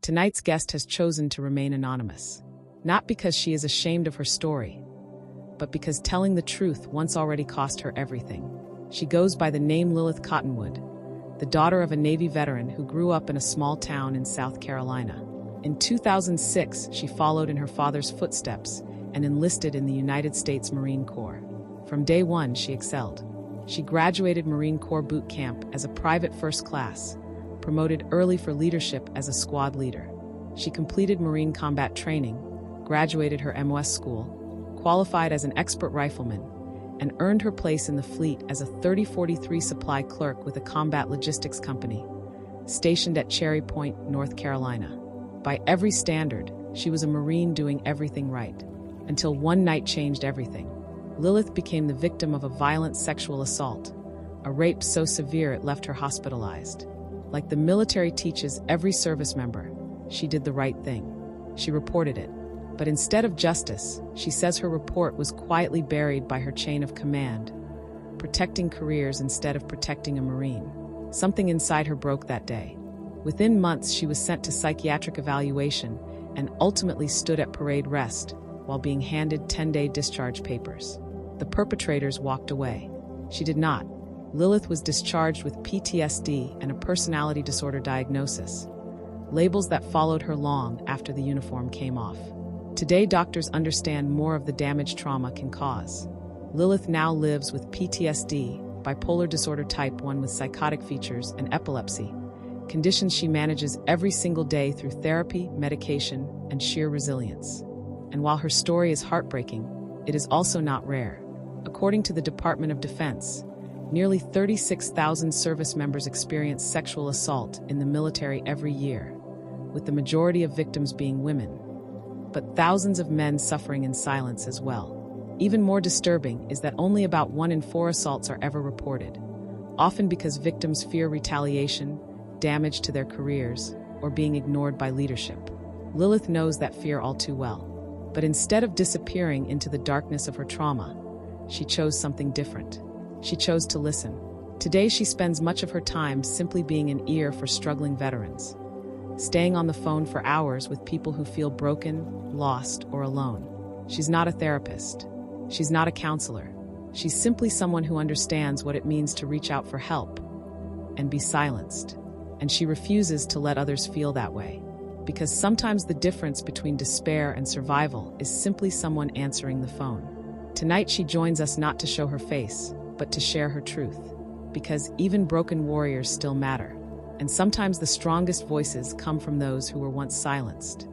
Tonight's guest has chosen to remain anonymous. Not because she is ashamed of her story, but because telling the truth once already cost her everything. She goes by the name Lilith Cottonwood, the daughter of a Navy veteran who grew up in a small town in South Carolina. In 2006, she followed in her father's footsteps and enlisted in the United States Marine Corps. From day one, she excelled. She graduated Marine Corps boot camp as a private first class, promoted early for leadership as a squad leader. She completed Marine combat training, graduated her MOS school, qualified as an expert rifleman, and earned her place in the fleet as a 3043 supply clerk with a combat logistics company, stationed at Cherry Point, North Carolina. By every standard, she was a Marine doing everything right. Until one night changed everything. Lilith became the victim of a violent sexual assault, a rape so severe it left her hospitalized. Like the military teaches every service member, she did the right thing. She reported it. But instead of justice, she says her report was quietly buried by her chain of command, protecting careers instead of protecting a Marine. Something inside her broke that day. Within months, she was sent to psychiatric evaluation and ultimately stood at parade rest while being handed 10-day discharge papers. The perpetrators walked away. She did not. Lilith was discharged with PTSD and a personality disorder diagnosis, labels that followed her long after the uniform came off. Today, doctors understand more of the damage trauma can cause. Lilith now lives with PTSD, bipolar disorder type 1 with psychotic features, and epilepsy, conditions she manages every single day through therapy, medication, and sheer resilience. And while her story is heartbreaking, it is also not rare. According to the Department of Defense, nearly 36,000 service members experience sexual assault in the military every year, with the majority of victims being women. But thousands of men suffering in silence as well. Even more disturbing is that only about 1 in 4 assaults are ever reported, often because victims fear retaliation, damage to their careers, or being ignored by leadership. Lilith knows that fear all too well. But instead of disappearing into the darkness of her trauma, she chose something different. She chose to listen. Today, she spends much of her time simply being an ear for struggling veterans, staying on the phone for hours with people who feel broken, lost, or alone. She's not a therapist. She's not a counselor. She's simply someone who understands what it means to reach out for help and be silenced. And she refuses to let others feel that way. Because sometimes the difference between despair and survival is simply someone answering the phone. Tonight, she joins us not to show her face, but to share her truth. Because even broken warriors still matter. And sometimes the strongest voices come from those who were once silenced.